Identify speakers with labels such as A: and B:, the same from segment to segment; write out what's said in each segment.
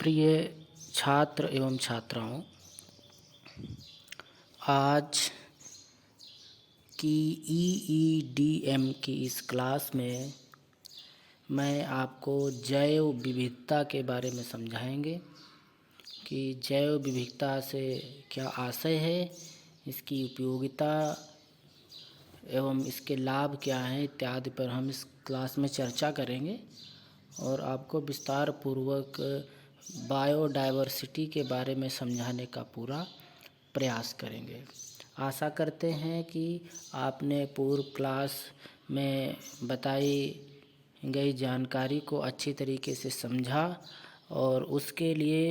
A: प्रिय छात्र एवं छात्राओं, आज की EEDM की इस क्लास में मैं आपको जैव विविधता के बारे में समझाएंगे कि जैव विविधता से क्या आशय है, इसकी उपयोगिता एवं इसके लाभ क्या हैं इत्यादि पर हम इस क्लास में चर्चा करेंगे और आपको विस्तार पूर्वक बायोडायवर्सिटी के बारे में समझाने का पूरा प्रयास करेंगे। आशा करते हैं कि आपने पूर्व क्लास में बताई गई जानकारी को अच्छी तरीके से समझा और उसके लिए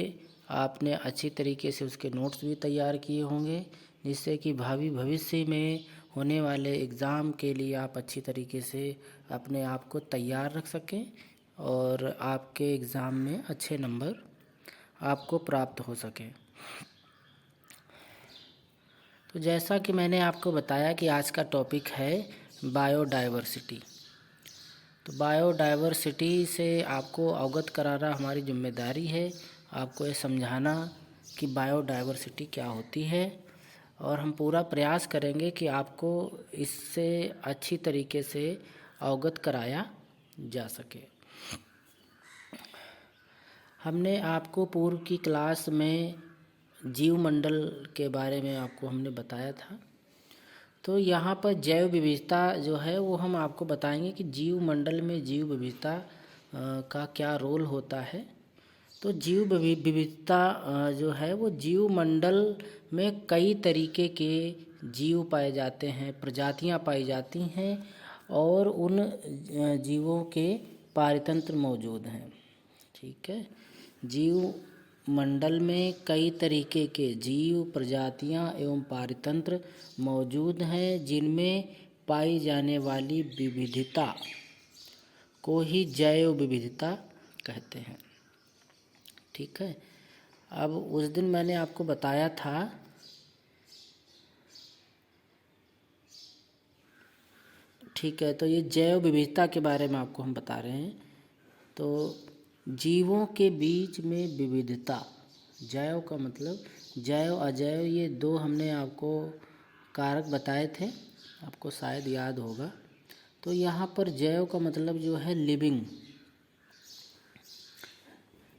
A: आपने अच्छी तरीके से उसके नोट्स भी तैयार किए होंगे, जिससे कि भावी भविष्य में होने वाले एग्ज़ाम के लिए आप अच्छी तरीके से अपने आप को तैयार रख सकें और आपके एग्ज़ाम में अच्छे नंबर आपको प्राप्त हो सकें। तो जैसा कि मैंने आपको बताया कि आज का टॉपिक है बायोडायवर्सिटी। तो बायोडायवर्सिटी से आपको अवगत कराना हमारी जिम्मेदारी है, आपको ये समझाना कि बायोडायवर्सिटी क्या होती है और हम पूरा प्रयास करेंगे कि आपको इससे अच्छी तरीके से अवगत कराया जा सके। हमने आपको पूर्व की क्लास में जीवमंडल के बारे में आपको हमने बताया था। तो यहाँ पर जैव विविधता जो है वो हम आपको बताएंगे कि जीवमंडल में जीव विविधता का क्या रोल होता है। तो जीव विविधता जो है वो जीवमंडल में कई तरीके के जीव पाए जाते हैं, प्रजातियाँ पाई जाती हैं और उन जीवों के पारतंत्र मौजूद हैं। ठीक है, जीव मंडल में कई तरीके के जीव प्रजातियां एवं पारतंत्र मौजूद हैं, जिनमें पाई जाने वाली विविधता को ही जैव विविधता कहते हैं। ठीक है, अब उस दिन मैंने आपको बताया था ठीक है, तो ये जैव विविधता के बारे में आपको हम बता रहे हैं। तो जीवों के बीच में विविधता, जैव का मतलब जैव अजैव, ये दो हमने आपको कारक बताए थे, आपको शायद याद होगा। तो यहाँ पर जैव का मतलब जो है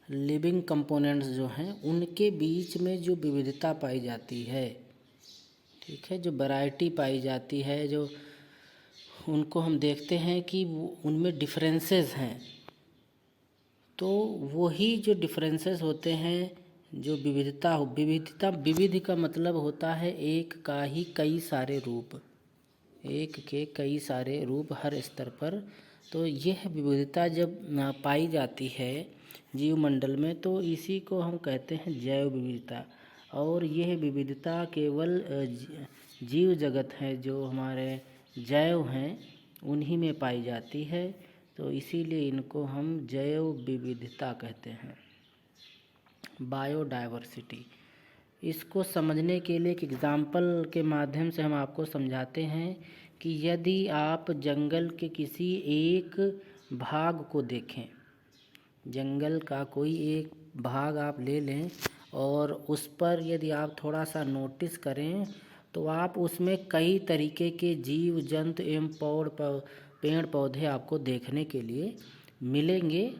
A: लिविंग कंपोनेंट्स जो हैं उनके बीच में जो विविधता पाई जाती है, ठीक है, जो वैरायटी पाई जाती है, जो उनको हम देखते हैं कि उनमें डिफरेंसेस हैं। तो वही जो डिफरेंसेस होते हैं, जो विविध का मतलब होता है एक का ही कई सारे रूप, एक के कई सारे रूप हर स्तर पर। तो यह विविधता जब पाई जाती है जीवमंडल में, तो इसी को हम कहते हैं जैव विविधता। और यह विविधता केवल जीव जगत है जो हमारे जैव हैं उन्हीं में पाई जाती है, तो इसीलिए इनको हम जैव विविधता कहते हैं, बायोडायवर्सिटी। इसको समझने के लिए एक एग्ज़ाम्पल के माध्यम से हम आपको समझाते हैं कि यदि आप जंगल के किसी एक भाग को देखें, जंगल का कोई एक भाग आप ले लें और उस पर यदि आप थोड़ा सा नोटिस करें, तो आप उसमें कई तरीके के जीव जंतु एवं पेड़ पौधे आपको देखने के लिए मिलेंगे।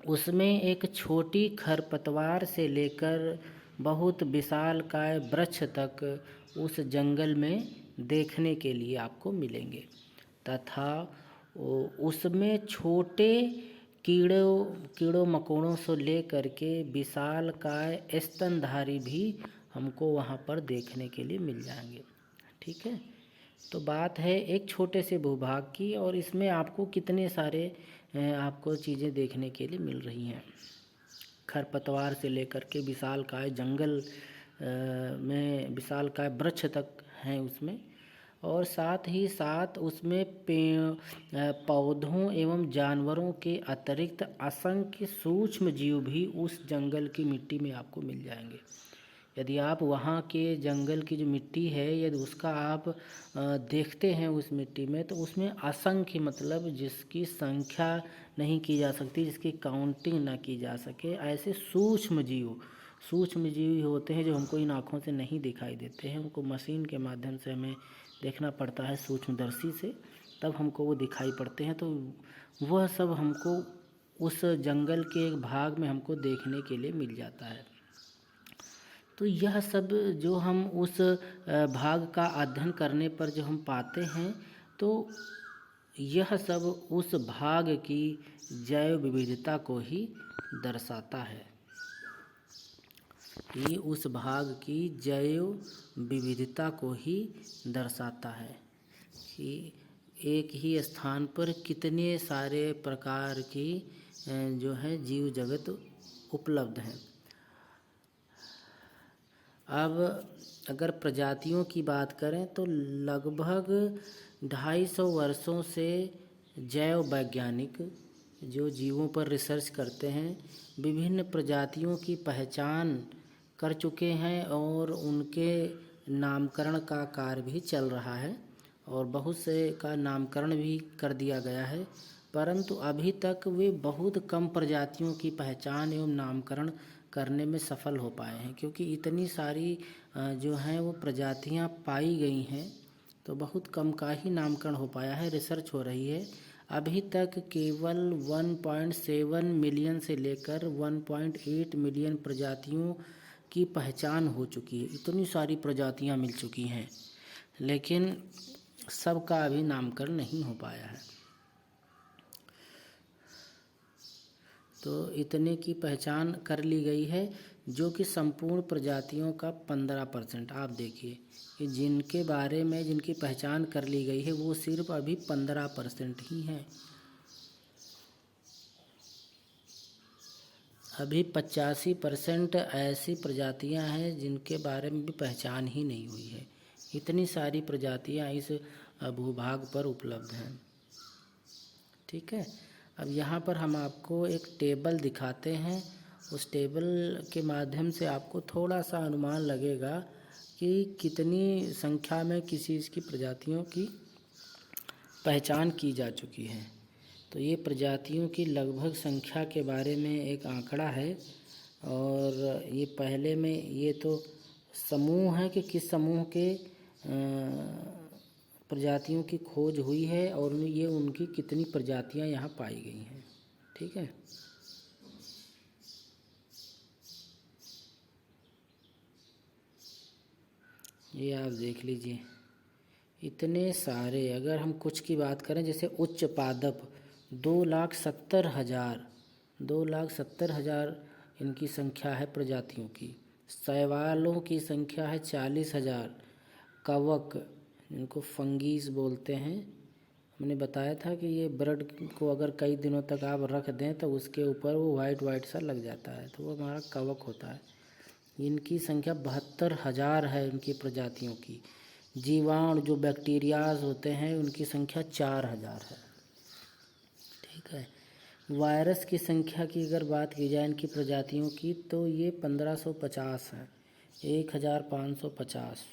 A: उसमें एक छोटी खरपतवार से लेकर बहुत विशालकाय वृक्ष तक उस जंगल में देखने के लिए आपको मिलेंगे, तथा उसमें छोटे कीड़ों मकोड़ों से लेकर के विशालकाय स्तनधारी भी हमको वहाँ पर देखने के लिए मिल जाएंगे। ठीक है, तो बात है एक छोटे से भूभाग की और इसमें आपको कितने सारे आपको चीज़ें देखने के लिए मिल रही हैं। खरपतवार से लेकर के विशालकाय जंगल में विशालकाय वृक्ष तक हैं उसमें, और साथ ही साथ उसमें पौधों एवं जानवरों के अतिरिक्त असंख्य सूक्ष्म जीव भी उस जंगल की मिट्टी में आपको मिल जाएंगे। यदि आप वहाँ के जंगल की जो मिट्टी है यदि उसका आप देखते हैं उस मिट्टी में, तो उसमें असंख्य मतलब जिसकी संख्या नहीं की जा सकती, जिसकी काउंटिंग ना की जा सके, ऐसे सूक्ष्म जीव होते हैं जो हमको इन आँखों से नहीं दिखाई देते हैं। उनको मशीन के माध्यम से हमें देखना पड़ता है सूक्ष्मदर्शी से, तब हमको वो दिखाई पड़ते हैं। तो वह सब हमको उस जंगल के एक भाग में हमको देखने के लिए मिल जाता है। तो यह सब जो हम उस भाग का अध्ययन करने पर जो हम पाते हैं, तो यह सब उस भाग की जैव विविधता को ही दर्शाता है। ये उस भाग की जैव विविधता को ही दर्शाता है कि एक ही स्थान पर कितने सारे प्रकार की जो है जीव जगत उपलब्ध हैं। अब अगर प्रजातियों की बात करें तो लगभग 250 वर्षों से जैव वैज्ञानिक जो जीवों पर रिसर्च करते हैं विभिन्न प्रजातियों की पहचान कर चुके हैं और उनके नामकरण का कार्य भी चल रहा है और बहुत से का नामकरण भी कर दिया गया है, परंतु अभी तक वे बहुत कम प्रजातियों की पहचान एवं नामकरण करने में सफल हो पाए हैं, क्योंकि इतनी सारी जो हैं वो प्रजातियां पाई गई हैं, तो बहुत कम का ही नामकरण हो पाया है। रिसर्च हो रही है, अभी तक केवल 1.7 मिलियन से लेकर 1.8 मिलियन प्रजातियों की पहचान हो चुकी है। इतनी सारी प्रजातियां मिल चुकी हैं, लेकिन सबका अभी नामकरण नहीं हो पाया है। तो इतने की पहचान कर ली गई है, जो कि संपूर्ण प्रजातियों का 15%। आप देखिए कि जिनके बारे में जिनकी पहचान कर ली गई है वो सिर्फ अभी 15% ही है। अभी 85% ऐसी प्रजातियां हैं जिनके बारे में भी पहचान ही नहीं हुई है। इतनी सारी प्रजातियां इस भूभाग पर उपलब्ध हैं। ठीक है, अब यहाँ पर हम आपको एक टेबल दिखाते हैं। उस टेबल के माध्यम से आपको थोड़ा सा अनुमान लगेगा कि कितनी संख्या में किसी चीज़ की प्रजातियों की पहचान की जा चुकी है। तो ये प्रजातियों की लगभग संख्या के बारे में एक आंकड़ा है, और ये पहले में ये तो समूह है कि किस समूह के प्रजातियों की खोज हुई है और ये उनकी कितनी प्रजातियां यहाँ पाई गई हैं। ठीक है, ये आप देख लीजिए इतने सारे। अगर हम कुछ की बात करें जैसे उच्च पादप 2,70,000 इनकी संख्या है प्रजातियों की। शैवालों की संख्या है 40,000। कवक जिनको फंगीज बोलते हैं, हमने बताया था कि ये ब्रेड को अगर कई दिनों तक आप रख दें तो उसके ऊपर वो वाइट सा लग जाता है, तो वो हमारा कवक होता है। इनकी संख्या 72,000 है इनकी प्रजातियों की। जीवाणु जो बैक्टीरियाज होते हैं उनकी संख्या 4,000 है। ठीक है, वायरस की संख्या की अगर बात की जाए इनकी प्रजातियों की तो ये 1550 है, 1550।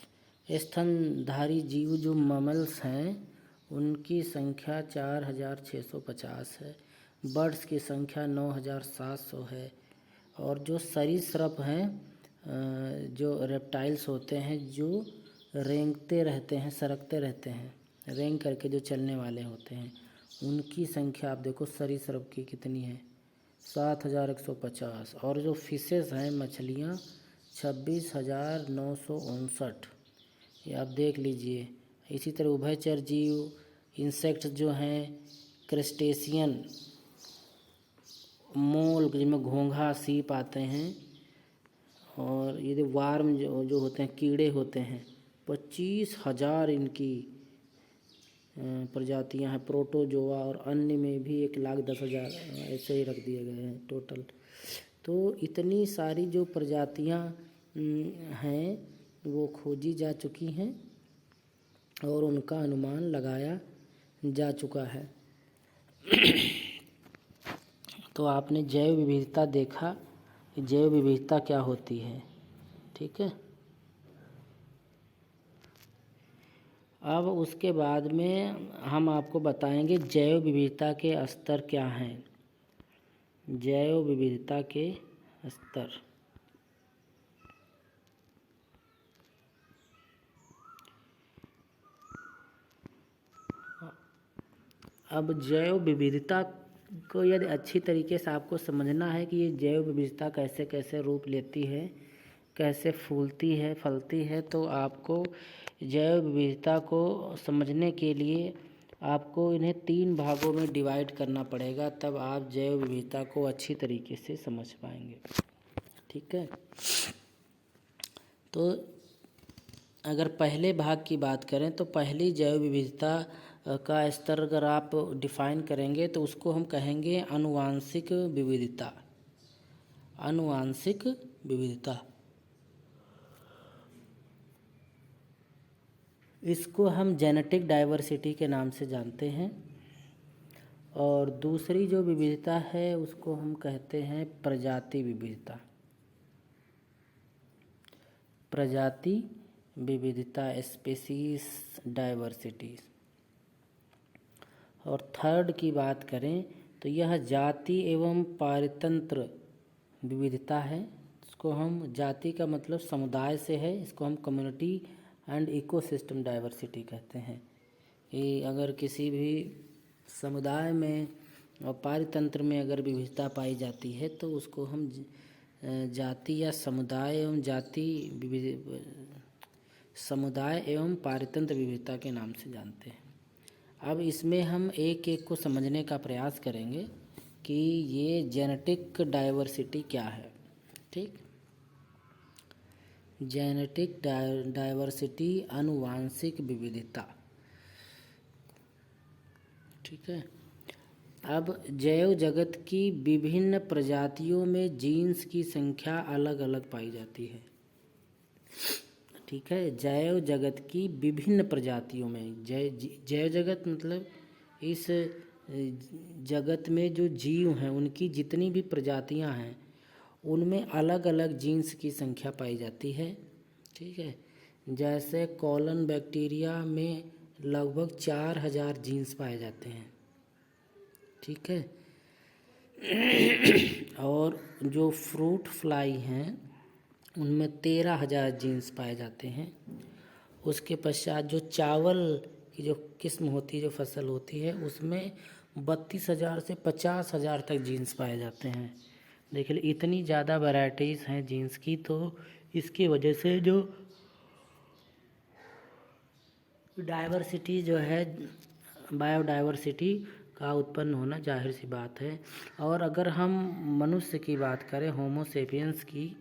A: स्तनधारी जीव जो ममल्स हैं उनकी संख्या 4,650 है। बर्ड्स की संख्या 9,700 है। और जो सरीसृप हैं जो रेप्टाइल्स होते हैं जो रेंगते रहते हैं, सरकते रहते हैं, रेंग करके जो चलने वाले होते हैं, उनकी संख्या आप देखो सरीसृप की कितनी है, 7,150। और जो फिशेस हैं मछलियाँ 26,959, ये आप देख लीजिए। इसी तरह उभयचर जीव इंसेक्ट्स जो हैं क्रस्टेशियन, मोल जिनमें घोंघा सीप आते हैं, और ये जो वार्म जो होते हैं कीड़े होते हैं 25,000 इनकी प्रजातियां हैं। प्रोटोजोआ और अन्य में भी 1,10,000 ऐसे ही रख दिए गए हैं टोटल। तो इतनी सारी जो प्रजातियां हैं वो खोजी जा चुकी हैं और उनका अनुमान लगाया जा चुका है। तो आपने जैव विविधता देखा, जैव विविधता क्या होती है। ठीक है। अब उसके बाद में हम आपको बताएंगे जैव विविधता के स्तर क्या हैं। जैव विविधता के स्तर। अब जैव विविधता को यदि अच्छी तरीके से आपको समझना है कि ये जैव विविधता कैसे कैसे रूप लेती है, कैसे फूलती है, फलती है, तो आपको जैव विविधता को समझने के लिए आपको इन्हें 3 भागों में डिवाइड करना पड़ेगा, तब आप जैव विविधता को अच्छी तरीके से समझ पाएंगे। ठीक है। तो अगर पहले भाग की बात करें तो पहली जैव विविधता का स्तर अगर आप डिफाइन करेंगे तो उसको हम कहेंगे आनुवांशिक विविधता। आनुवांशिक विविधता, इसको हम जेनेटिक डाइवर्सिटी के नाम से जानते हैं। और दूसरी जो विविधता है उसको हम कहते हैं प्रजाति विविधता। प्रजाति विविधता, स्पीसीज डाइवर्सिटी। और थर्ड की बात करें तो यह जाति एवं पारतंत्र विविधता है। इसको हम, जाति का मतलब समुदाय से है, इसको हम कम्युनिटी एंड इकोसिस्टम डाइवर्सिटी कहते हैं। कि अगर किसी भी समुदाय में और पारतंत्र में अगर विविधता पाई जाती है तो उसको हम जाति या समुदाय एवं समुदाय एवं पारतंत्र विविधता के नाम से जानते हैं। अब इसमें हम एक एक को समझने का प्रयास करेंगे कि ये जेनेटिक डाइवर्सिटी क्या है। ठीक, जेनेटिक डाइवर्सिटी, आनुवांशिक विविधता। ठीक है। अब जैव जगत की विभिन्न प्रजातियों में जीन्स की संख्या अलग अलग पाई जाती है। ठीक है। जैव जगत की विभिन्न प्रजातियों में, जैव जगत मतलब इस जगत में जो जीव हैं उनकी जितनी भी प्रजातियां हैं उनमें अलग अलग जीन्स की संख्या पाई जाती है। ठीक है। जैसे कॉलन बैक्टीरिया में लगभग 4000 जीन्स पाए जाते हैं। ठीक है। और जो फ्रूट फ्लाई हैं उनमें 13000 जीन्स पाए जाते हैं। उसके पश्चात जो चावल की जो किस्म होती है, जो फसल होती है, उसमें 32000 से 50000 तक जीन्स पाए जाते हैं। देखिए इतनी ज़्यादा वैरायटीज़ हैं जीन्स की, तो इसकी वजह से जो डाइवर्सिटी जो है, बायोडाइवर्सिटी का उत्पन्न होना जाहिर सी बात है। और अगर हम मनुष्य की बात करें, होमो सेपियंस की,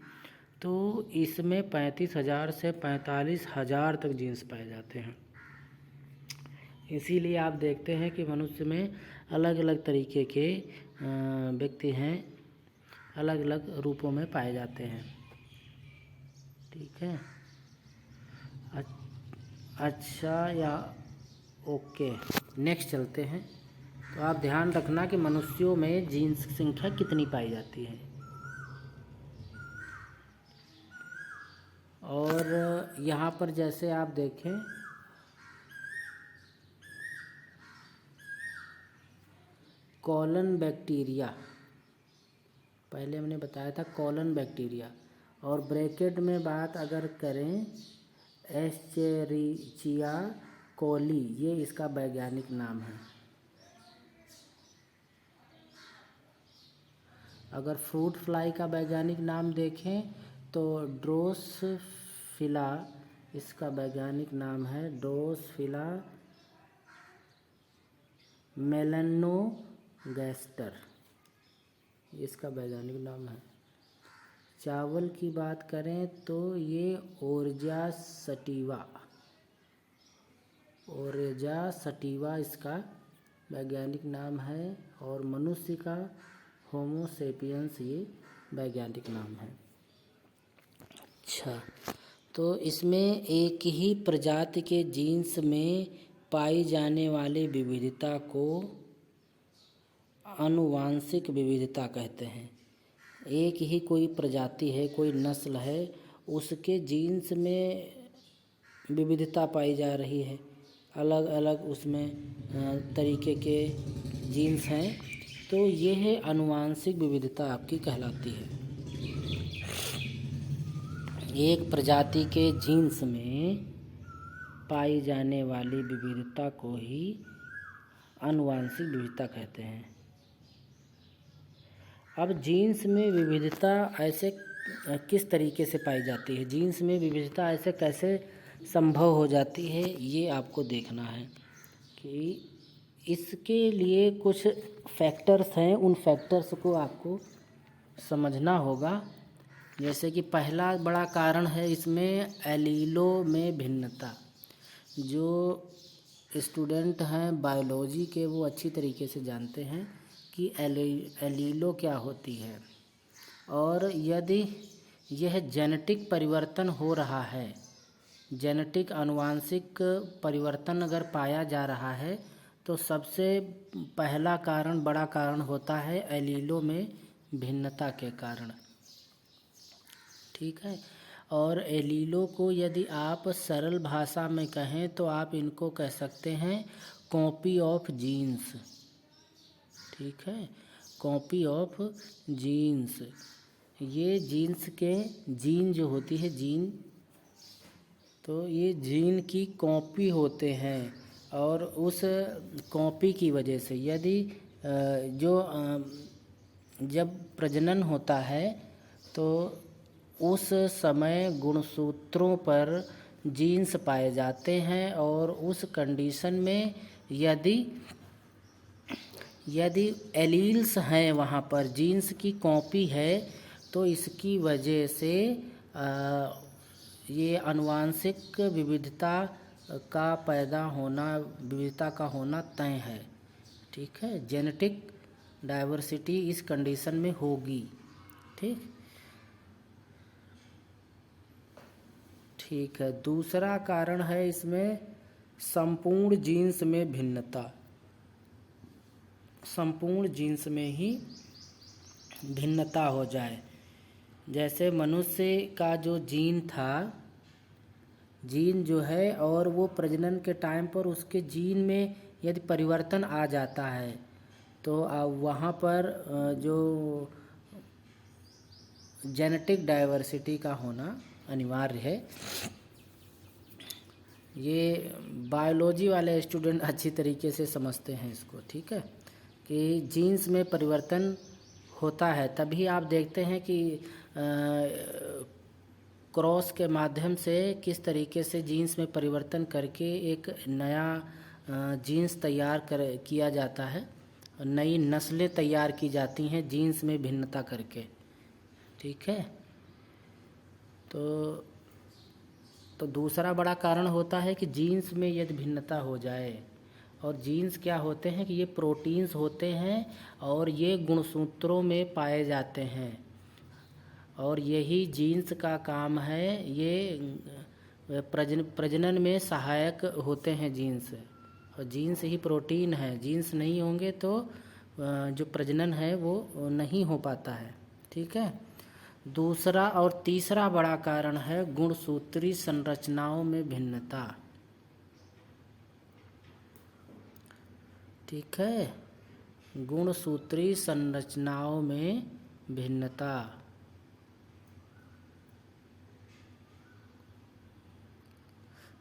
A: तो इसमें 35000 से 45000 तक जीन्स पाए जाते हैं। इसीलिए आप देखते हैं कि मनुष्य में अलग अलग तरीके के व्यक्ति हैं, अलग अलग रूपों में पाए जाते हैं। ठीक है। अच्छा, या ओके, नेक्स्ट चलते हैं। तो आप ध्यान रखना कि मनुष्यों में जीन्स की संख्या कितनी पाई जाती है। और यहाँ पर जैसे आप देखें, कॉलन बैक्टीरिया, पहले हमने बताया था कॉलन बैक्टीरिया, और ब्रैकेट में बात अगर करें एस्चेरिचिया कोली, ये इसका वैज्ञानिक नाम है। अगर फ्रूट फ्लाई का वैज्ञानिक नाम देखें तो ड्रोसोफिला, इसका वैज्ञानिक नाम है ड्रोसोफिला मेलानोगैस्टर, इसका वैज्ञानिक नाम है। चावल की बात करें तो ये ओरजा सटिवा इसका वैज्ञानिक नाम है। और मनुष्य का होमो सेपियंस ये वैज्ञानिक नाम है। अच्छा, तो इसमें एक ही प्रजाति के जीन्स में पाई जाने वाली विविधता को आनुवांशिक विविधता कहते हैं। एक ही कोई प्रजाति है, कोई नस्ल है, उसके जीन्स में विविधता पाई जा रही है, अलग अलग उसमें तरीके के जीन्स हैं, तो यह आनुवांशिक विविधता आपकी कहलाती है। एक प्रजाति के जीन्स में पाई जाने वाली विविधता को ही आनुवांशिक विविधता कहते हैं। अब जीन्स में विविधता ऐसे किस तरीके से पाई जाती है, जीन्स में विविधता ऐसे कैसे संभव हो जाती है, ये आपको देखना है कि इसके लिए कुछ फैक्टर्स हैं, उन फैक्टर्स को आपको समझना होगा। जैसे कि पहला बड़ा कारण है इसमें एलीलों में भिन्नता। जो स्टूडेंट हैं बायोलॉजी के वो अच्छी तरीके से जानते हैं कि एलीलो क्या होती है, और यदि यह जेनेटिक परिवर्तन हो रहा है, जेनेटिक आनुवांशिक परिवर्तन अगर पाया जा रहा है, तो सबसे पहला कारण, बड़ा कारण होता है एलीलों में भिन्नता के कारण। ठीक है। और एलीलों को यदि आप सरल भाषा में कहें तो आप इनको कह सकते हैं कॉपी ऑफ जीन्स। ठीक है, कॉपी ऑफ जीन्स। ये जीन्स के जीन जो होती है जीन, तो ये जीन की कॉपी होते हैं, और उस कॉपी की वजह से यदि जब प्रजनन होता है तो उस समय गुणसूत्रों पर जीन्स पाए जाते हैं, और उस कंडीशन में यदि एलील्स हैं वहाँ पर, जीन्स की कॉपी है, तो इसकी वजह से ये आनुवांशिक विविधता का पैदा होना, विविधता का होना तय है। ठीक है, जेनेटिक डाइवर्सिटी इस कंडीशन में होगी। ठीक है। दूसरा कारण है इसमें संपूर्ण जीन्स में भिन्नता। संपूर्ण जीन्स में ही भिन्नता हो जाए। जैसे मनुष्य का जो जीन था, जीन जो है, और वो प्रजनन के टाइम पर उसके जीन में यदि परिवर्तन आ जाता है तो वहाँ पर जो जेनेटिक डाइवर्सिटी का होना अनिवार्य है। ये बायोलॉजी वाले स्टूडेंट अच्छी तरीके से समझते हैं इसको। ठीक है, कि जीन्स में परिवर्तन होता है, तभी आप देखते हैं कि क्रॉस के माध्यम से किस तरीके से जीन्स में परिवर्तन करके एक नया जीन्स तैयार किया जाता है, नई नस्लें तैयार की जाती हैं जीन्स में भिन्नता करके। ठीक है, तो दूसरा बड़ा कारण होता है कि जीन्स में यदि भिन्नता हो जाए। और जीन्स क्या होते हैं कि ये प्रोटीन्स होते हैं, और ये गुणसूत्रों में पाए जाते हैं, और यही जीन्स का काम है। ये प्रजनन में सहायक होते हैं जीन्स, और जीन्स ही प्रोटीन है। जीन्स नहीं होंगे तो जो प्रजनन है वो नहीं हो पाता है। ठीक है। दूसरा और तीसरा बड़ा कारण है गुणसूत्री संरचनाओं में भिन्नता। ठीक है, गुणसूत्री संरचनाओं में भिन्नता।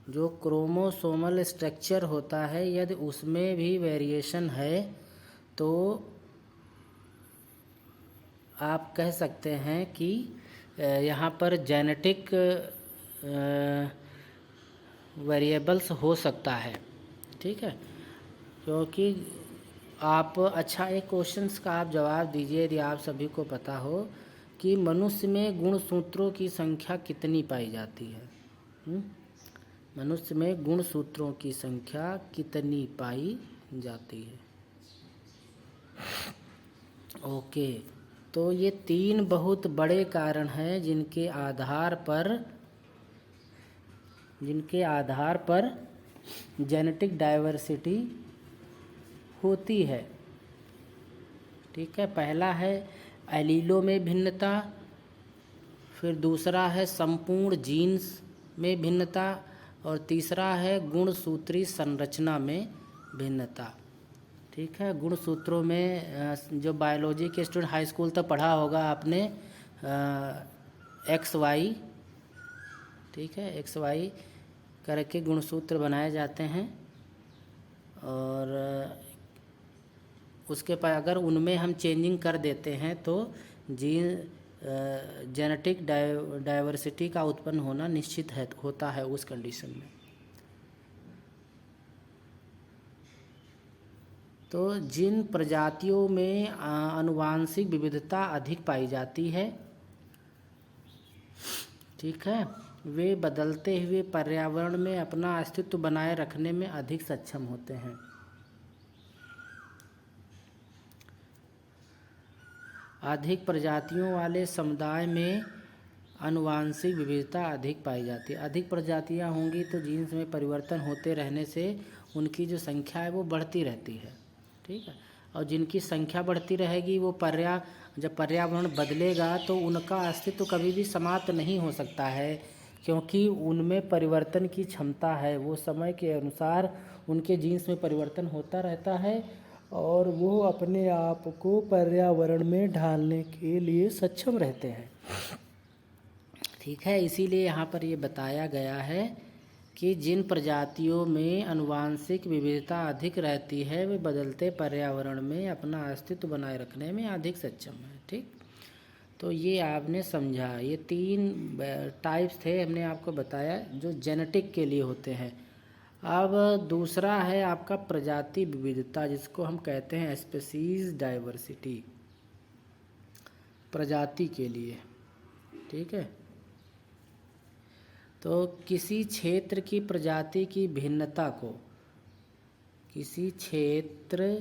A: जो क्रोमोसोमल स्ट्रक्चर होता है, यदि उसमें भी वेरिएशन है तो आप कह सकते हैं कि यहाँ पर जेनेटिक वेरिएबल्स हो सकता है। ठीक है, क्योंकि आप अच्छा एक क्वेश्चंस का आप जवाब दीजिए, यदि आप सभी को पता हो कि मनुष्य में गुणसूत्रों की संख्या कितनी पाई जाती है। मनुष्य में गुणसूत्रों की संख्या कितनी पाई जाती है। ओके, तो ये 3 बहुत बड़े कारण हैं जिनके आधार पर जेनेटिक डाइवर्सिटी होती है। ठीक है, पहला है एलीलों में भिन्नता, फिर दूसरा है संपूर्ण जीन्स में भिन्नता, और तीसरा है गुणसूत्री संरचना में भिन्नता। ठीक है, गुणसूत्रों में जो बायोलॉजी के स्टूडेंट हाई स्कूल तक पढ़ा होगा आपने एक्स वाई, ठीक है, एक्स वाई करके गुणसूत्र बनाए जाते हैं, और उसके बाद अगर उनमें हम चेंजिंग कर देते हैं तो जेनेटिक डाइवर्सिटी का उत्पन्न होना निश्चित है, होता है उस कंडीशन में। तो जिन प्रजातियों में आनुवांशिक विविधता अधिक पाई जाती है, ठीक है, वे बदलते हुए पर्यावरण में अपना अस्तित्व बनाए रखने में अधिक सक्षम होते हैं। अधिक प्रजातियों वाले समुदाय में आनुवांशिक विविधता अधिक पाई जाती है। अधिक प्रजातियां होंगी तो जीन्स में परिवर्तन होते रहने से उनकी जो संख्या है वो बढ़ती रहती है, ठीक है, और जिनकी संख्या बढ़ती रहेगी वो जब पर्यावरण बदलेगा तो उनका अस्तित्व कभी भी समाप्त नहीं हो सकता है, क्योंकि उनमें परिवर्तन की क्षमता है। वो समय के अनुसार उनके जीन्स में परिवर्तन होता रहता है और वो अपने आप को पर्यावरण में ढालने के लिए सक्षम रहते हैं। ठीक है, इसीलिए यहाँ पर ये बताया गया है कि जिन प्रजातियों में आनुवांशिक विविधता अधिक रहती है वे बदलते पर्यावरण में अपना अस्तित्व बनाए रखने में अधिक सक्षम है। ठीक, तो ये आपने समझा, ये 3 टाइप्स थे हमने आपको बताया जो जेनेटिक के लिए होते हैं। अब दूसरा है आपका प्रजाति विविधता, जिसको हम कहते हैं स्पीशीज डाइवर्सिटी, प्रजाति के लिए। ठीक है, तो किसी क्षेत्र की प्रजाति की भिन्नता को, किसी क्षेत्र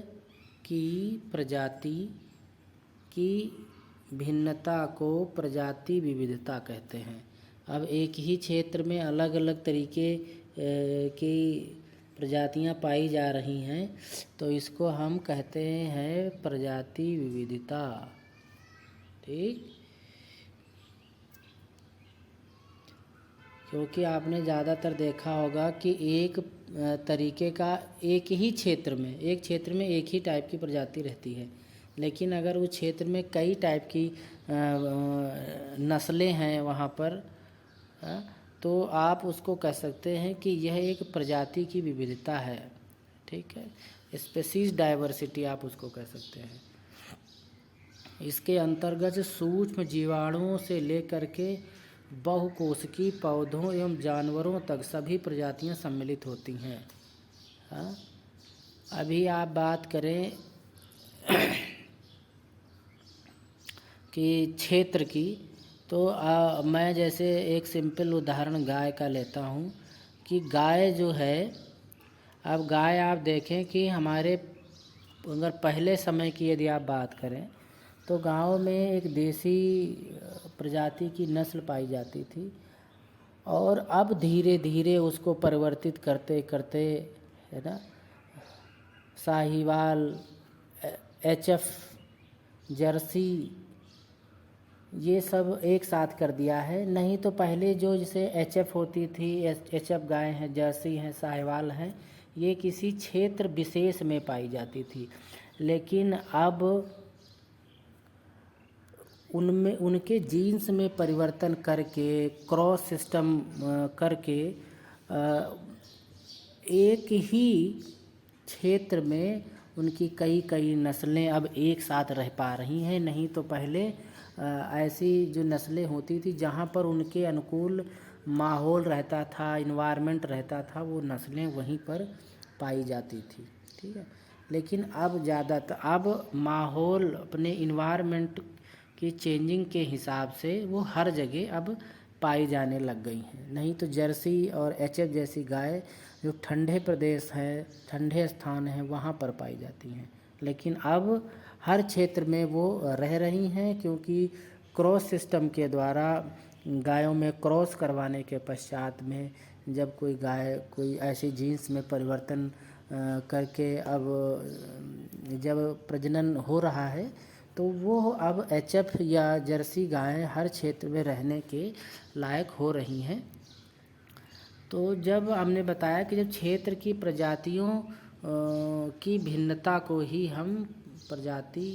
A: की प्रजाति की भिन्नता को प्रजाति विविधता कहते हैं। अब एक ही क्षेत्र में अलग अलग तरीके की प्रजातियां पाई जा रही हैं तो इसको हम कहते हैं प्रजाति विविधता। ठीक, क्योंकि आपने ज़्यादातर देखा होगा कि एक तरीके का एक क्षेत्र में एक ही टाइप की प्रजाति रहती है, लेकिन अगर उस क्षेत्र में कई टाइप की नस्लें हैं वहाँ पर, तो आप उसको कह सकते हैं कि यह एक प्रजाति की विविधता है। ठीक है, स्पीशीज डाइवर्सिटी आप उसको कह सकते हैं। इसके अंतर्गत सूक्ष्म जीवाणुओं से लेकर के बहुकोशिकीय पौधों एवं जानवरों तक सभी प्रजातियां सम्मिलित होती हैं। हाँ, अभी आप बात करें कि क्षेत्र की, तो मैं जैसे एक सिंपल उदाहरण गाय का लेता हूँ कि गाय जो है, अब गाय आप देखें कि हमारे अगर पहले समय की यदि आप बात करें तो गांव में एक देसी प्रजाति की नस्ल पाई जाती थी, और अब धीरे धीरे उसको परिवर्तित करते करते, है ना, साहिवाल, एचएफ, जर्सी, ये सब एक साथ कर दिया है। नहीं तो पहले जो जैसे एचएफ होती थी, एचएफ गाय हैं, जर्सी हैं, साहिवाल हैं, ये किसी क्षेत्र विशेष में पाई जाती थी, लेकिन अब उनमें उनके जीन्स में परिवर्तन करके क्रॉस सिस्टम करके एक ही क्षेत्र में उनकी कई कई नस्लें अब एक साथ रह पा रही हैं। नहीं तो पहले ऐसी जो नस्लें होती थी जहाँ पर उनके अनुकूल माहौल रहता था, इन्वायरमेंट रहता था, वो नस्लें वहीं पर पाई जाती थी। ठीक है, लेकिन अब ज़्यादातर अब माहौल अपने इन्वायरमेंट की चेंजिंग के हिसाब से वो हर जगह अब पाई जाने लग गई हैं। नहीं तो जर्सी और एचएफ जैसी गाय जो ठंडे प्रदेश हैं, ठंडे स्थान हैं, वहाँ पर पाई जाती हैं, लेकिन अब हर क्षेत्र में वो रह रही हैं, क्योंकि क्रॉस सिस्टम के द्वारा गायों में क्रॉस करवाने के पश्चात में जब कोई गाय कोई ऐसी जीन्स में परिवर्तन करके अब जब प्रजनन हो रहा है तो वो अब एचएफ या जर्सी गायें हर क्षेत्र में रहने के लायक हो रही हैं। तो जब हमने बताया कि जब क्षेत्र की प्रजातियों की भिन्नता को ही हम प्रजाति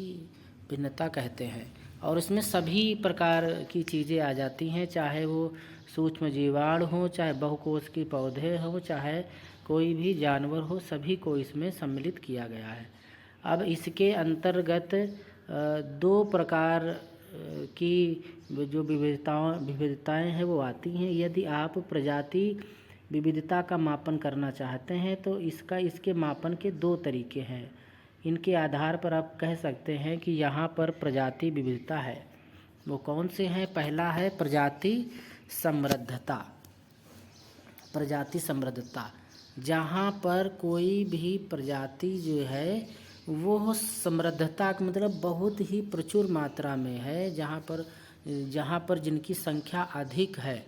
A: भिन्नता कहते हैं, और इसमें सभी प्रकार की चीज़ें आ जाती हैं, चाहे वो सूक्ष्म जीवाणु हो, चाहे बहुकोश के पौधे हो, चाहे कोई भी जानवर हो, सभी को इसमें सम्मिलित किया गया है। अब इसके अंतर्गत दो प्रकार की जो विविधताएं हैं वो आती हैं। यदि आप प्रजाति विविधता का मापन करना चाहते हैं तो इसके मापन के दो तरीके हैं। इनके आधार पर आप कह सकते हैं कि यहाँ पर प्रजाति विविधता है। वो कौन से हैं? पहला है प्रजाति समृद्धता। प्रजाति समृद्धता, जहाँ पर कोई भी प्रजाति जो है वो समृद्धता का मतलब बहुत ही प्रचुर मात्रा में है, जहाँ पर जिनकी संख्या अधिक है,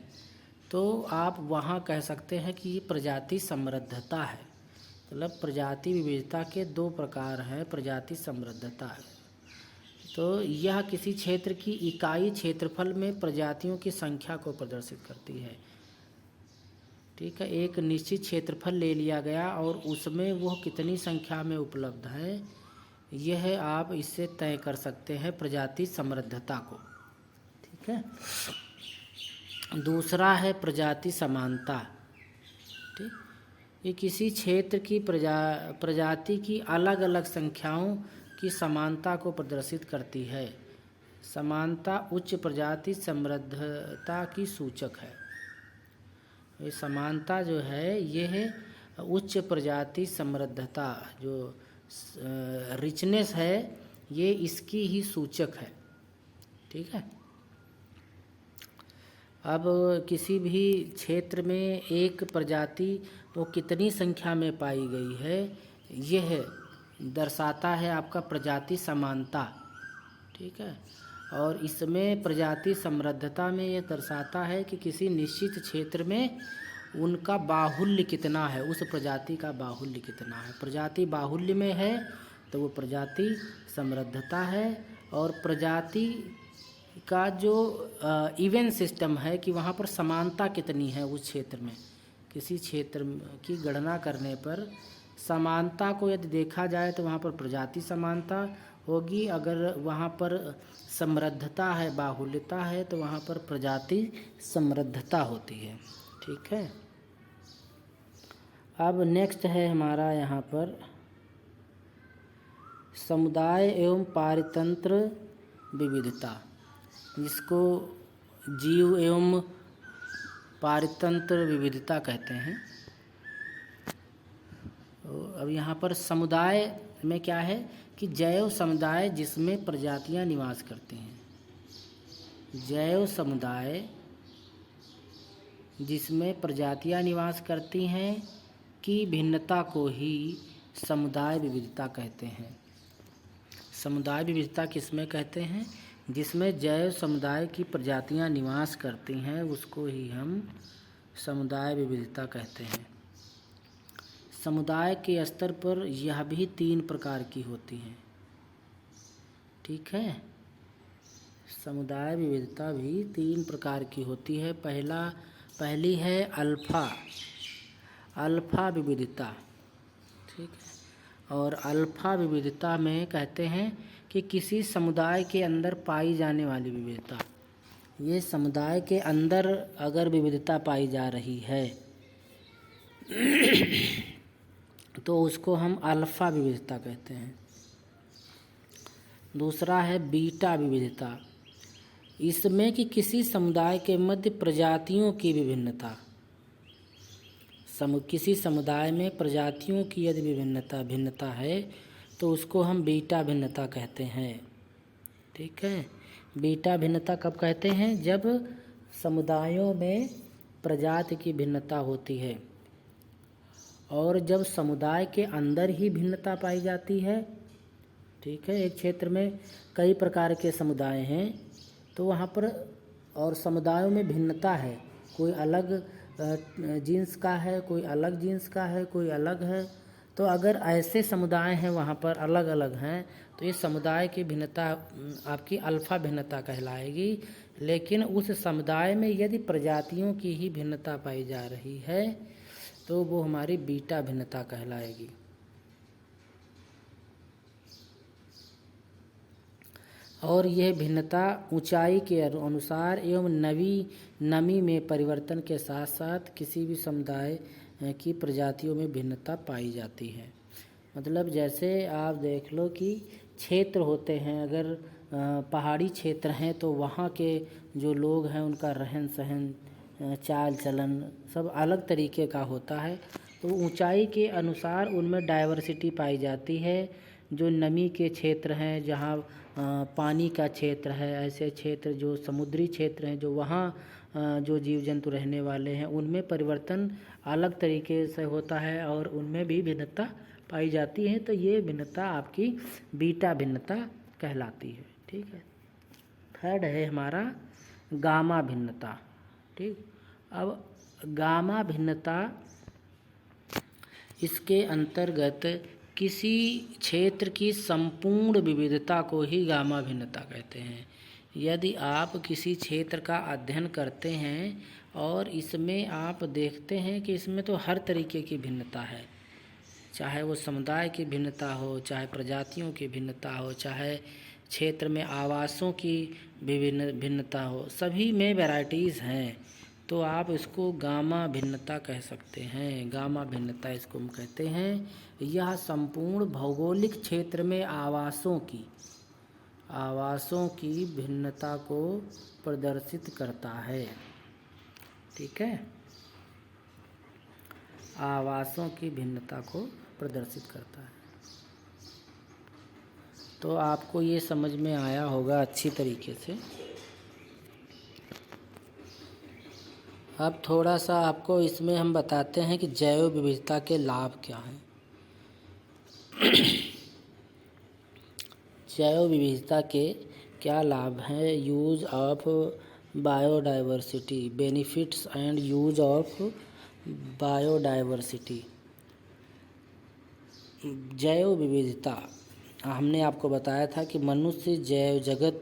A: तो आप वहाँ कह सकते हैं कि ये प्रजाति समृद्धता है। मतलब प्रजाति विविधता के दो प्रकार हैं, प्रजाति समृद्धता है। तो यह किसी क्षेत्र की इकाई क्षेत्रफल में प्रजातियों की संख्या को प्रदर्शित करती है। ठीक है, एक निश्चित क्षेत्रफल ले लिया गया और उसमें वह कितनी संख्या में उपलब्ध है, यह आप इससे तय कर सकते हैं प्रजाति समृद्धता को। ठीक है। दूसरा है प्रजाति समानता। ठीक, ये किसी क्षेत्र की प्रजाति की अलग अलग संख्याओं की समानता को प्रदर्शित करती है। समानता उच्च प्रजाति समृद्धता की सूचक है। ये समानता जो है यह उच्च प्रजाति समृद्धता जो रिचनेस है ये इसकी ही सूचक है। ठीक है। अब किसी भी क्षेत्र में एक प्रजाति वो कितनी संख्या में पाई गई है यह दर्शाता है आपका प्रजाति समानता। ठीक है। और इसमें प्रजाति समृद्धता में यह दर्शाता है कि किसी निश्चित क्षेत्र में उनका बाहुल्य कितना है, उस प्रजाति का बाहुल्य कितना है। प्रजाति बाहुल्य में है तो वो प्रजाति समृद्धता है। और प्रजाति का जो इवन सिस्टम है कि वहाँ पर समानता कितनी है उस क्षेत्र में, किसी क्षेत्र की गणना करने पर समानता को यदि देखा जाए तो वहाँ पर प्रजाति समानता होगी। अगर वहाँ पर समृद्धता है, बाहुल्यता है, तो वहाँ पर प्रजाति समृद्धता होती है। ठीक है। अब नेक्स्ट है हमारा यहाँ पर समुदाय एवं पारितंत्र विविधता, जिसको जीव एवं पारितंत्र विविधता कहते हैं। अब यहाँ पर समुदाय में क्या है कि जैव समुदाय जिसमें प्रजातियां निवास करती हैं। जैव समुदाय जिसमें प्रजातियां निवास करती हैं की भिन्नता को ही समुदाय विविधता कहते हैं। समुदाय विविधता किसमें कहते हैं? जिसमें जैव समुदाय की प्रजातियां निवास करती हैं उसको ही हम समुदाय विविधता कहते हैं। समुदाय के स्तर पर यह भी 3 प्रकार की होती हैं। ठीक है। समुदाय विविधता भी 3 प्रकार की होती है। पहली है अल्फा विविधता। ठीक है। और अल्फा विविधता में कहते हैं कि किसी समुदाय के अंदर पाई जाने वाली विविधता, ये समुदाय के अंदर अगर विविधता पाई जा रही है तो उसको हम अल्फा विविधता कहते हैं। दूसरा है बीटा विविधता। इसमें कि किसी समुदाय के मध्य प्रजातियों की विभिन्नता, किसी समुदाय में प्रजातियों की यदि भिन्नता है तो उसको हम बीटा भिन्नता कहते हैं। ठीक है। बीटा भिन्नता कब कहते हैं? जब समुदायों में प्रजाति की भिन्नता होती है और जब समुदाय के अंदर ही भिन्नता पाई जाती है। ठीक है। एक क्षेत्र में कई प्रकार के समुदाय हैं तो वहाँ पर और समुदायों में भिन्नता है, कोई अलग जीन्स का है, कोई अलग जीन्स का है, कोई अलग है, तो अगर ऐसे समुदाय हैं वहाँ पर अलग अलग हैं तो ये समुदाय की भिन्नता आपकी अल्फा भिन्नता कहलाएगी। लेकिन उस समुदाय में यदि प्रजातियों की ही भिन्नता पाई जा रही है तो वो हमारी बीटा भिन्नता कहलाएगी। और यह भिन्नता ऊंचाई के अनुसार एवं नमी में परिवर्तन के साथ साथ किसी भी समुदाय की प्रजातियों में भिन्नता पाई जाती है। मतलब जैसे आप देख लो कि क्षेत्र होते हैं, अगर पहाड़ी क्षेत्र हैं तो वहाँ के जो लोग हैं उनका रहन सहन, चाल चलन सब अलग तरीके का होता है। तो ऊंचाई के अनुसार उनमें डाइवर्सिटी पाई जाती है। जो नमी के क्षेत्र हैं, जहाँ पानी का क्षेत्र है, ऐसे क्षेत्र जो समुद्री क्षेत्र हैं, जो वहाँ जो जीव जंतु रहने वाले हैं उनमें परिवर्तन अलग तरीके से होता है और उनमें भी भिन्नता पाई जाती है। तो ये भिन्नता आपकी बीटा भिन्नता कहलाती है। ठीक है। थर्ड है हमारा गामा भिन्नता। ठीक। अब गामा भिन्नता, इसके अंतर्गत किसी क्षेत्र की संपूर्ण विविधता को ही गामा भिन्नता कहते हैं। यदि आप किसी क्षेत्र का अध्ययन करते हैं और इसमें आप देखते हैं कि इसमें तो हर तरीके की भिन्नता है, चाहे वो समुदाय की भिन्नता हो, चाहे प्रजातियों की भिन्नता हो, चाहे क्षेत्र में आवासों की विभिन्न भिन्नता हो, सभी में वैरायटीज़ हैं, तो आप इसको गामा भिन्नता कह सकते हैं। गामा भिन्नता इसको हम कहते हैं। यह संपूर्ण भौगोलिक क्षेत्र में आवासों की भिन्नता को प्रदर्शित करता है। ठीक है। आवासों की भिन्नता को प्रदर्शित करता है। तो आपको ये समझ में आया होगा अच्छी तरीके से। अब थोड़ा सा आपको इसमें हम बताते हैं कि जैव विविधता के लाभ क्या हैं। जैव विविधता के क्या लाभ हैं? Use of biodiversity, benefits and use of biodiversity. जैव विविधता, हमने आपको बताया था कि मनुष्य जैव जगत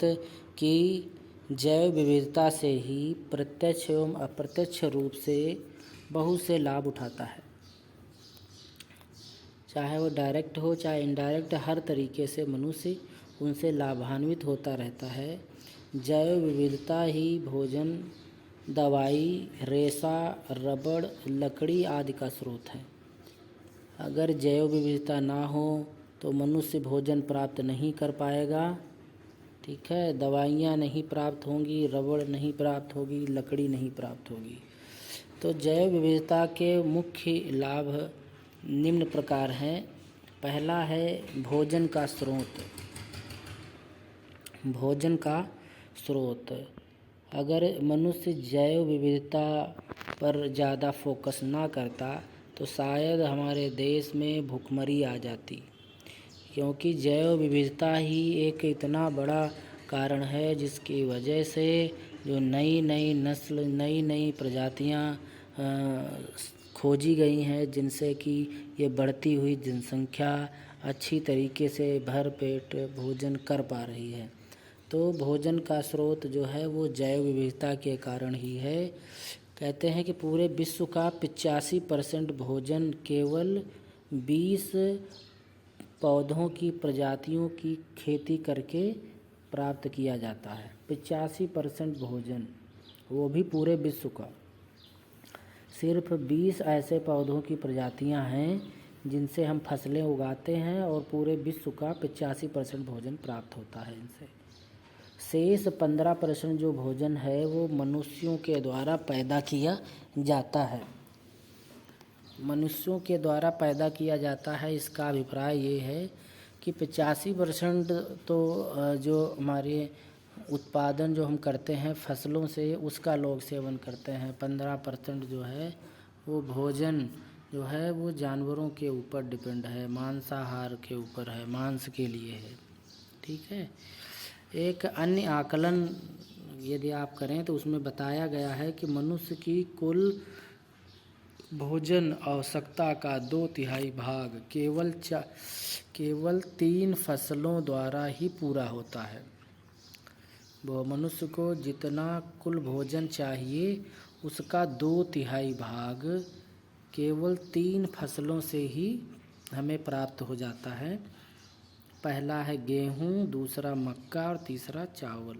A: की जैव विविधता से ही प्रत्यक्ष एवं अप्रत्यक्ष रूप से बहुत से लाभ उठाता है, चाहे वो डायरेक्ट हो चाहे इनडायरेक्ट, हर तरीके से मनुष्य उनसे लाभान्वित होता रहता है। जैव विविधता ही भोजन, दवाई, रेशा, रबड़, लकड़ी आदि का स्रोत है। अगर जैव विविधता ना हो तो मनुष्य भोजन प्राप्त नहीं कर पाएगा। ठीक है। दवाइयाँ नहीं प्राप्त होंगी, रबड़ नहीं प्राप्त होगी, लकड़ी नहीं प्राप्त होगी। तो जैव विविधता के मुख्य लाभ निम्न प्रकार हैं। पहला है भोजन का स्रोत। भोजन का स्रोत, अगर मनुष्य जैव विविधता पर ज़्यादा फोकस ना करता तो शायद हमारे देश में भुखमरी आ जाती, क्योंकि जैव विविधता ही एक इतना बड़ा कारण है जिसकी वजह से जो नई नई नस्ल, नई नई प्रजातियां खोजी गई हैं, जिनसे कि ये बढ़ती हुई जनसंख्या अच्छी तरीके से भर पेट भोजन कर पा रही है। तो भोजन का स्रोत जो है वो जैव विविधता के कारण ही है। कहते हैं कि पूरे विश्व का 85% भोजन केवल 20 पौधों की प्रजातियों की खेती करके प्राप्त किया जाता है। 85% भोजन, वो भी पूरे विश्व का। सिर्फ 20 ऐसे पौधों की प्रजातियां हैं जिनसे हम फसलें उगाते हैं और पूरे विश्व का 85% भोजन प्राप्त होता है इनसे। शेष 15% जो भोजन है वो मनुष्यों के द्वारा पैदा किया जाता है। मनुष्यों के द्वारा पैदा किया जाता है। इसका अभिप्राय ये है कि 85% तो जो हमारे उत्पादन जो हम करते हैं फसलों से, उसका लोग सेवन करते हैं। 15% जो है वो भोजन जो है वो जानवरों के ऊपर डिपेंड है, मांसाहार के ऊपर है, मांस के लिए है। ठीक है। एक अन्य आकलन यदि आप करें तो उसमें बताया गया है कि मनुष्य की कुल भोजन आवश्यकता का 2/3 भाग केवल 3 फसलों द्वारा ही पूरा होता है। वो मनुष्य को जितना कुल भोजन चाहिए उसका 2/3 भाग केवल 3 फसलों से ही हमें प्राप्त हो जाता है। पहला है गेहूँ, दूसरा मक्का और तीसरा चावल।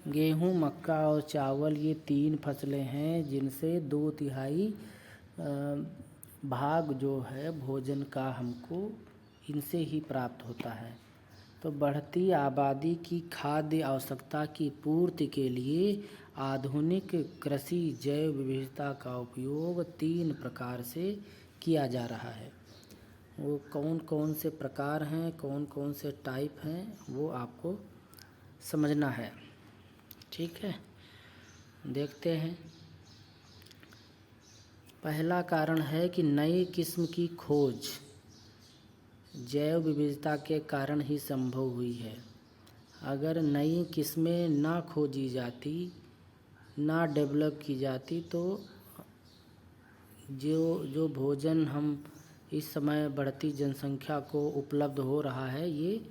A: गेहूँ, मक्का और चावल ये 3 फसलें हैं जिनसे 2/3 भाग जो है भोजन का हमको इनसे ही प्राप्त होता है। तो बढ़ती आबादी की खाद्य आवश्यकता की पूर्ति के लिए आधुनिक कृषि जैव विविधता का उपयोग 3 प्रकार से किया जा रहा है। वो कौन कौन से प्रकार हैं, कौन कौन से टाइप हैं, वो आपको समझना है। ठीक है, देखते हैं। पहला कारण है कि नई किस्म की खोज जैव विविधता के कारण ही संभव हुई है। अगर नई किस्में ना खोजी जाती, ना डेवलप की जाती तो जो भोजन हम इस समय बढ़ती जनसंख्या को उपलब्ध हो रहा है ये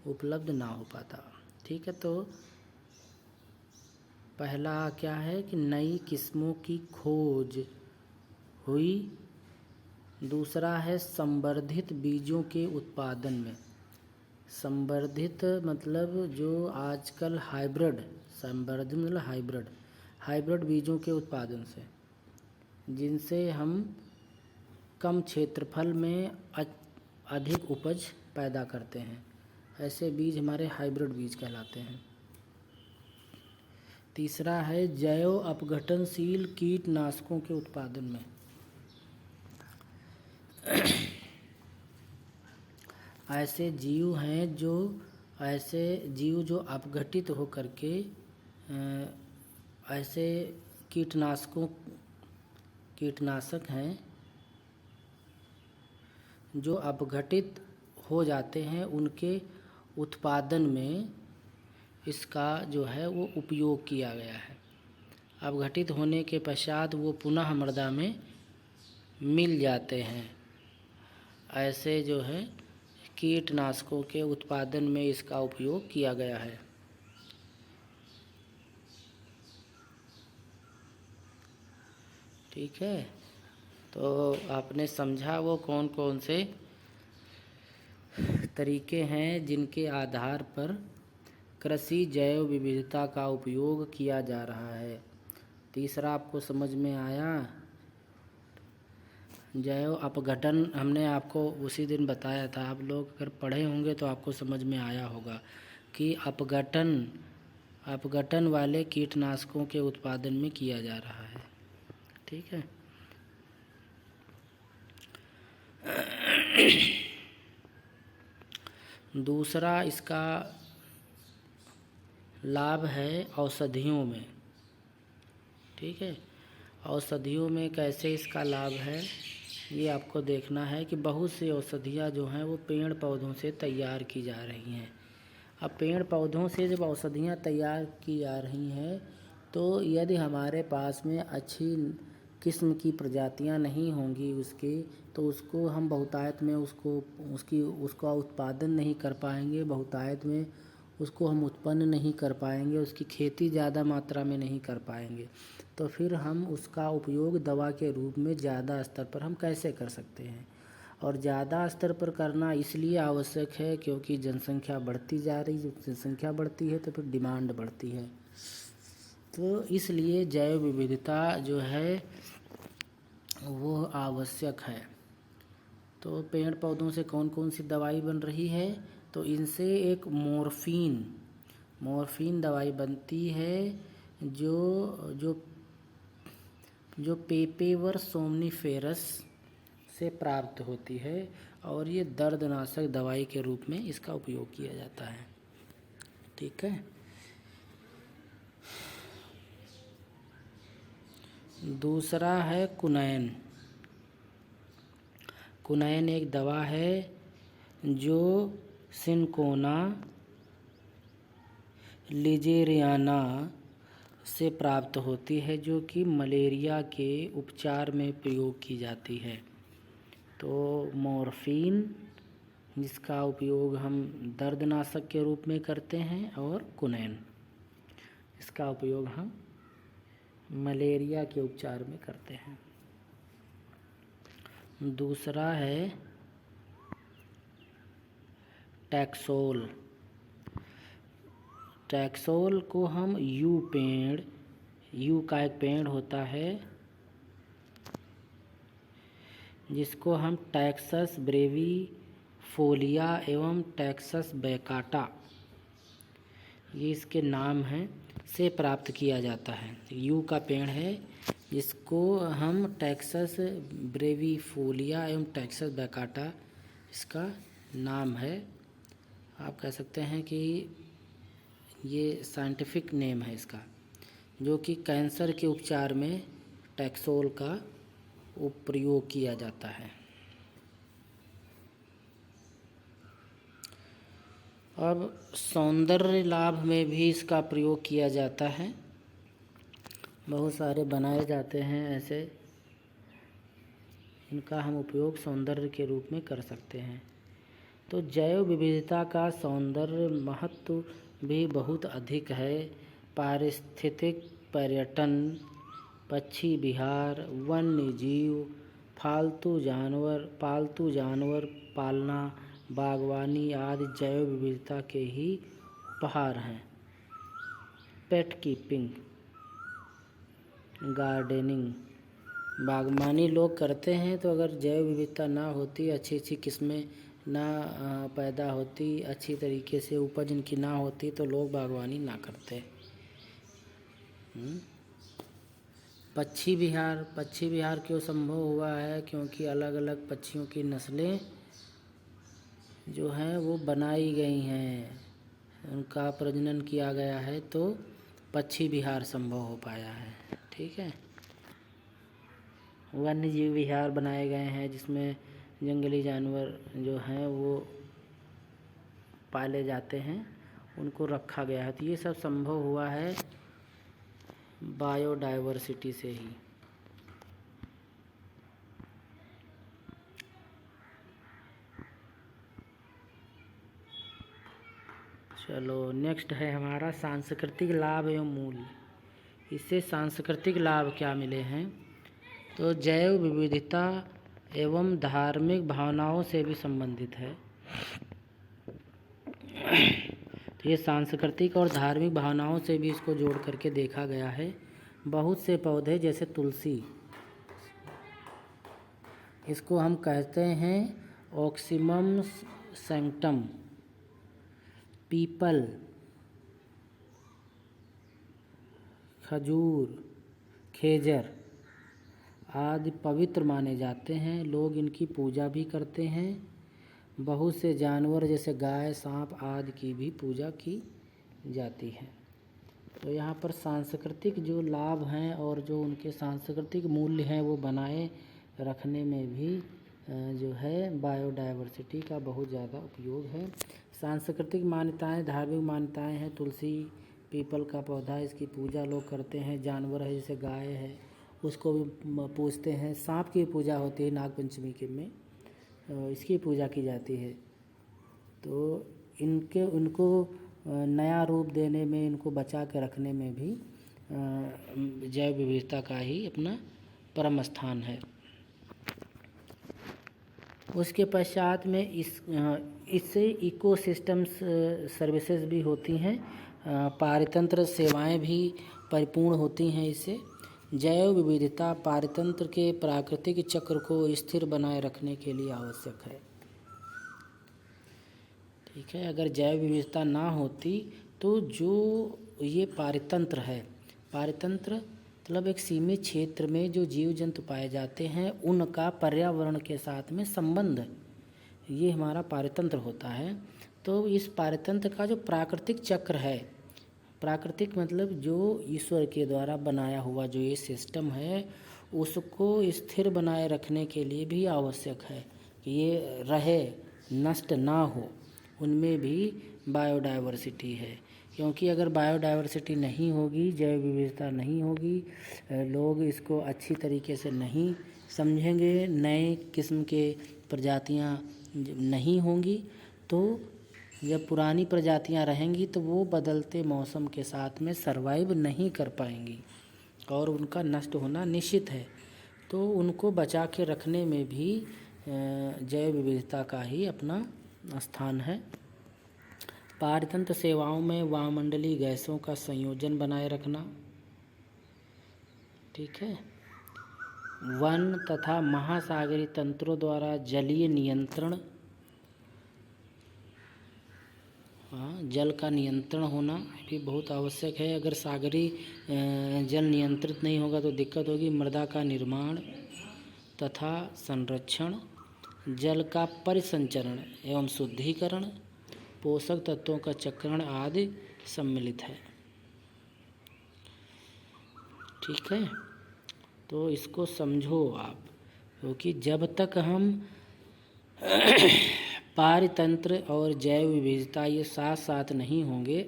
A: उपलब्ध ना हो पाता। ठीक है, तो पहला क्या है कि नई किस्मों की खोज हुई। दूसरा है संवर्धित बीजों के उत्पादन में। संवर्धित मतलब जो आजकल संवर्धित मतलब हाइब्रिड बीजों के उत्पादन से, जिनसे हम कम क्षेत्रफल में अधिक उपज पैदा करते हैं। ऐसे बीज हमारे हाइब्रिड बीज कहलाते हैं। तीसरा है जैव अपघटनशील कीटनाशकों के उत्पादन में। ऐसे जीव जो अपघटित होकर के ऐसे कीटनाशक हैं जो अपघटित हो जाते हैं, उनके उत्पादन में इसका जो है वो उपयोग किया गया है। अपघटित होने के पश्चात वो पुनः मृदा में मिल जाते हैं। ऐसे जो है कीटनाशकों के उत्पादन में इसका उपयोग किया गया है। ठीक है, तो आपने समझा वो कौन कौन से तरीके हैं जिनके आधार पर कृषि जैव विविधता का उपयोग किया जा रहा है। तीसरा आपको समझ में आया। जैव अपघटन हमने आपको उसी दिन बताया था। आप लोग अगर पढ़े होंगे तो आपको समझ में आया होगा कि अपघटन वाले कीटनाशकों के उत्पादन में किया जा रहा है। ठीक है। दूसरा इसका लाभ है औषधियों में। ठीक है, औषधियों में कैसे इसका लाभ है ये आपको देखना है कि बहुत सी औषधियाँ जो हैं वो पेड़ पौधों से तैयार की जा रही हैं। अब पेड़ पौधों से जब औषधियाँ तैयार की जा रही हैं तो यदि हमारे पास में अच्छी किस्म की प्रजातियाँ नहीं होंगी तो उसको हम बहुतायत में उसका उत्पादन नहीं कर पाएंगे, बहुतायत में उसको हम उत्पन्न नहीं कर पाएंगे, उसकी खेती ज़्यादा मात्रा में नहीं कर पाएंगे। तो फिर हम उसका उपयोग दवा के रूप में ज़्यादा स्तर पर हम कैसे कर सकते हैं। और ज़्यादा स्तर पर करना इसलिए आवश्यक है क्योंकि जनसंख्या बढ़ती जा रही है। जब जनसंख्या बढ़ती है तो फिर डिमांड बढ़ती है। तो इसलिए जैव विविधता जो है वो आवश्यक है। तो पेड़ पौधों से कौन कौन सी दवाई बन रही है, तो इनसे एक मॉर्फिन दवाई बनती है जो पेपेवर सोमनीफेरस से प्राप्त होती है और ये दर्दनाशक दवाई के रूप में इसका उपयोग किया जाता है। ठीक है। दूसरा है कुनैन। कुनैन एक दवा है जो सिनकोना, लिजेरियाना, से प्राप्त होती है, जो कि मलेरिया के उपचार में प्रयोग की जाती है। तो मॉर्फिन, जिसका उपयोग हम दर्दनाशक के रूप में करते हैं, और क्विनोन, इसका उपयोग हम मलेरिया के उपचार में करते हैं। दूसरा है टैक्सोल। टैक्सोल को हम यू का एक पेड़ होता है जिसको हम टैक्सस ब्रेविफोलिया एवं टैक्सस बैकाटा, ये इसके नाम हैं, से प्राप्त किया जाता है। यू का पेड़ है जिसको हम टैक्सस ब्रेविफोलिया एवं टैक्सस बैकाटा, इसका नाम है। आप कह सकते हैं कि ये साइंटिफिक नेम है इसका, जो कि कैंसर के उपचार में टैक्सोल का प्रयोग किया जाता है। अब सौंदर्य लाभ में भी इसका प्रयोग किया जाता है। बहुत सारे बनाए जाते हैं ऐसे, इनका हम उपयोग सौंदर्य के रूप में कर सकते हैं। तो जैव विविधता का सौंदर्य महत्व भी बहुत अधिक है। पारिस्थितिक पर्यटन, पक्षी विहार, वन्य जीव, पालतू जानवर पालना, बागवानी आदि जैव विविधता के ही उपहार हैं। पेट कीपिंग, गार्डनिंग, बागवानी लोग करते हैं, तो अगर जैव विविधता ना होती, अच्छी अच्छी किस्में ना पैदा होती, अच्छी तरीके से उपज इनकी ना होती, तो लोग बागवानी ना करते। पक्षी विहार क्यों संभव हुआ है? क्योंकि अलग अलग पक्षियों की नस्लें जो हैं वो बनाई गई हैं, उनका प्रजनन किया गया है, तो पक्षी विहार संभव हो पाया है। ठीक है। वन्य जीव विहार बनाए गए हैं जिसमें जंगली जानवर जो हैं वो पाले जाते हैं, उनको रखा गया है। तो ये सब संभव हुआ है बायोडायवर्सिटी से ही। चलो, नेक्स्ट है हमारा सांस्कृतिक लाभ एवं मूल्य। इससे सांस्कृतिक लाभ क्या मिले हैं? तो जैव विविधता एवं धार्मिक भावनाओं से भी संबंधित है। तो ये सांस्कृतिक और धार्मिक भावनाओं से भी इसको जोड़ करके देखा गया है। बहुत से पौधे जैसे तुलसी, इसको हम कहते हैं ऑक्सिमम सैंक्टम, पीपल, खजूर, खेजर आदि पवित्र माने जाते हैं। लोग इनकी पूजा भी करते हैं। बहुत से जानवर जैसे गाय, सांप आदि की भी पूजा की जाती है। तो यहाँ पर सांस्कृतिक जो लाभ हैं और जो उनके सांस्कृतिक मूल्य हैं वो बनाए रखने में भी जो है बायोडायवर्सिटी का बहुत ज़्यादा उपयोग है। सांस्कृतिक मान्यताएं, धार्मिक मान्यताएं हैं। तुलसी, पीपल का पौधा, इसकी पूजा लोग करते हैं। जानवर है जैसे गाय है, उसको भी पूजते हैं। सांप की पूजा होती है नागपंचमी के में, इसकी पूजा की जाती है। तो इनको नया रूप देने में, इनको बचा के रखने में भी जैव विविधता का ही अपना परम स्थान है। उसके पश्चात में इससे इकोसिस्टम्स सर्विसेज भी होती हैं। पारितंत्र सेवाएं भी परिपूर्ण होती हैं इससे। जैव विविधता पारितंत्र के प्राकृतिक चक्र को स्थिर बनाए रखने के लिए आवश्यक है। ठीक है। अगर जैव विविधता ना होती तो जो ये पारितंत्र है, पारितंत्र मतलब एक सीमित क्षेत्र में जो जीव जंतु पाए जाते हैं उनका पर्यावरण के साथ में संबंध, ये हमारा पारितंत्र होता है। तो इस पारितंत्र का जो प्राकृतिक चक्र है, प्राकृतिक मतलब जो ईश्वर के द्वारा बनाया हुआ जो ये सिस्टम है, उसको स्थिर बनाए रखने के लिए भी आवश्यक है कि ये रहे, नष्ट ना हो। उनमें भी बायोडायवर्सिटी है। क्योंकि अगर बायोडाइवर्सिटी नहीं होगी, जैव विविधता नहीं होगी, लोग इसको अच्छी तरीके से नहीं समझेंगे, नए किस्म के प्रजातियां नहीं होंगी, तो जब पुरानी प्रजातियां रहेंगी तो वो बदलते मौसम के साथ में सर्वाइव नहीं कर पाएंगी और उनका नष्ट होना निश्चित है। तो उनको बचा के रखने में भी जैव विविधता का ही अपना स्थान है। पारतंत्र सेवाओं में वायुमंडलीय गैसों का संयोजन बनाए रखना, ठीक है। वन तथा महासागरीय तंत्रों द्वारा जलीय नियंत्रण, जल का नियंत्रण होना भी बहुत आवश्यक है। अगर सागरीय जल नियंत्रित नहीं होगा तो दिक्कत होगी। मृदा का निर्माण तथा संरक्षण, जल का परिसंचरण एवं शुद्धिकरण, पोषक तत्वों का चक्रण आदि सम्मिलित है, ठीक है। तो इसको समझो आप, क्योंकि जब तक हम पारतंत्र और जैव विविधता ये साथ साथ नहीं होंगे,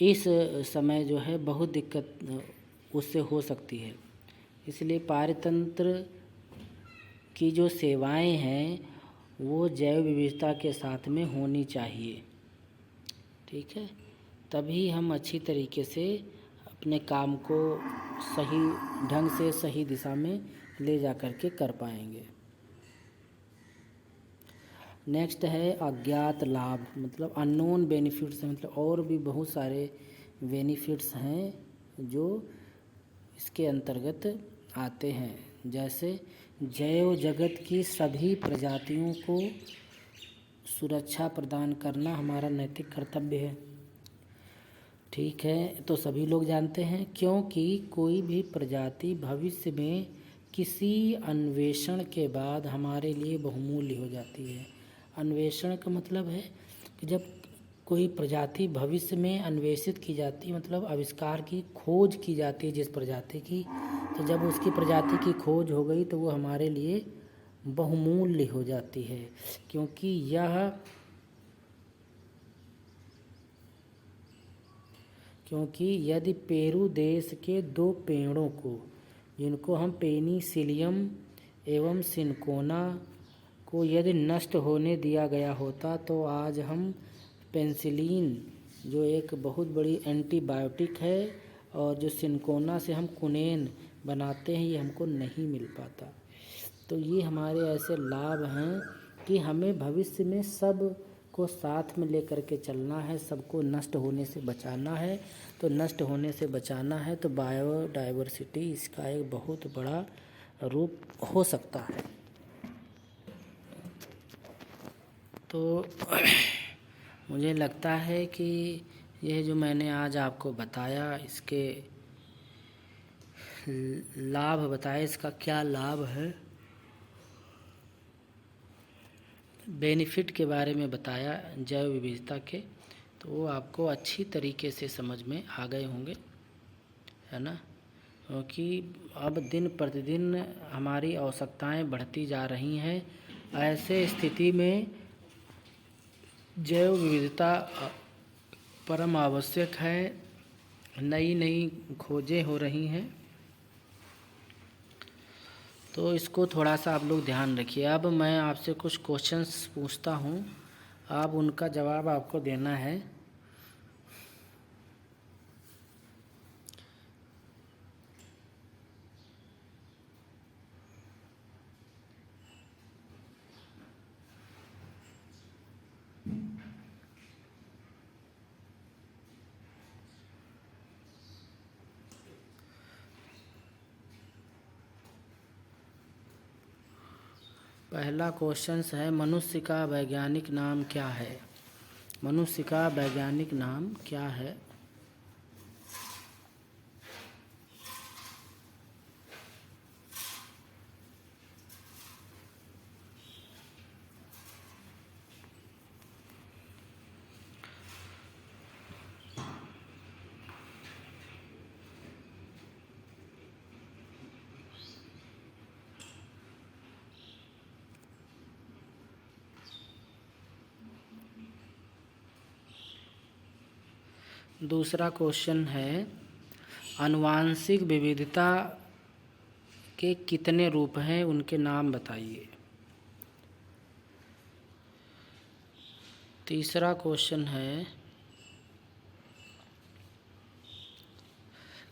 A: इस समय जो है बहुत दिक्कत उससे हो सकती है। इसलिए पारतंत्र की जो सेवाएं हैं वो जैव विविधता के साथ में होनी चाहिए, ठीक है। तभी हम अच्छी तरीके से अपने काम को सही ढंग से सही दिशा में ले जा कर के कर पाएंगे। नेक्स्ट है अज्ञात लाभ, मतलब अननोन बेनिफिट्स, मतलब और भी बहुत सारे बेनिफिट्स हैं जो इसके अंतर्गत आते हैं। जैसे जैव जगत की सभी प्रजातियों को सुरक्षा प्रदान करना हमारा नैतिक कर्तव्य है, ठीक है। तो सभी लोग जानते हैं, क्योंकि कोई भी प्रजाति भविष्य में किसी अन्वेषण के बाद हमारे लिए बहुमूल्य हो जाती है। अन्वेषण का मतलब है कि जब कोई प्रजाति भविष्य में अन्वेषित की जाती है, मतलब आविष्कार की खोज की जाती है जिस प्रजाति की, तो जब उसकी प्रजाति की खोज हो गई तो वो हमारे लिए बहुमूल्य हो जाती है। क्योंकि यदि पेरू देश के 2 पेड़ों को, जिनको हम पेनिसिलियम एवं सिनकोना को यदि नष्ट होने दिया गया होता तो आज हम पेनिसिलिन, जो एक बहुत बड़ी एंटीबायोटिक है, और जो सिनकोना से हम कुनेन बनाते हैं, ये हमको नहीं मिल पाता। तो ये हमारे ऐसे लाभ हैं कि हमें भविष्य में सब को साथ में लेकर के चलना है, सबको नष्ट होने से बचाना है। तो नष्ट होने से बचाना है तो बायोडाइवर्सिटी इसका एक बहुत बड़ा रूप हो सकता है। तो मुझे लगता है कि यह जो मैंने आज आपको बताया, इसके लाभ बताए, इसका क्या लाभ है, बेनिफिट के बारे में बताया जैव विविधता के, तो वो आपको अच्छी तरीके से समझ में आ गए होंगे, है ना। क्योंकि अब दिन प्रतिदिन हमारी आवश्यकताएं बढ़ती जा रही हैं। ऐसे स्थिति में जैव विविधता परम आवश्यक है। नई नई खोजें हो रही हैं, तो इसको थोड़ा सा आप लोग ध्यान रखिए। अब मैं आपसे कुछ क्वेश्चंस पूछता हूँ, आप उनका जवाब आपको देना है। पहला क्वेश्चन है, मनुष्य का वैज्ञानिक नाम क्या है? मनुष्य का वैज्ञानिक नाम क्या है? दूसरा क्वेश्चन है, आनुवांशिक विविधता के कितने रूप हैं, उनके नाम बताइए। तीसरा क्वेश्चन है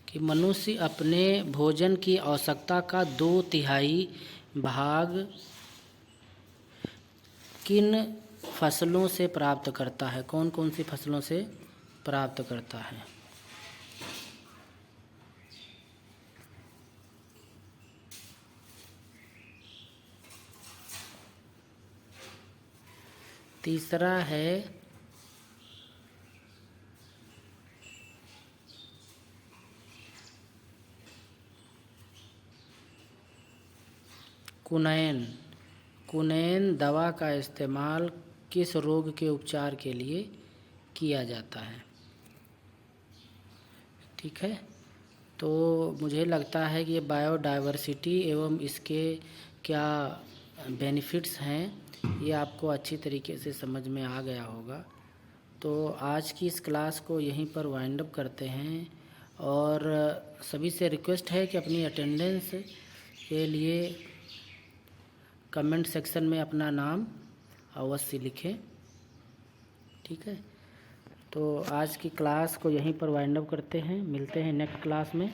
A: कि मनुष्य अपने भोजन की आवश्यकता का 2/3 भाग किन फसलों से प्राप्त करता है, कौन कौन सी फसलों से प्राप्त करता है। तीसरा है कुनैन। कुनैन दवा का इस्तेमाल किस रोग के उपचार के लिए किया जाता है। ठीक है, तो मुझे लगता है कि ये बायोडायवर्सिटी एवं इसके क्या बेनिफिट्स हैं ये आपको अच्छी तरीके से समझ में आ गया होगा। तो आज की इस क्लास को यहीं पर वाइंड अप करते हैं और सभी से रिक्वेस्ट है कि अपनी अटेंडेंस के लिए कमेंट सेक्शन में अपना नाम अवश्य लिखें। ठीक है, तो आज की क्लास को यहीं पर वाइंड अप करते हैं, मिलते हैं नेक्स्ट क्लास में।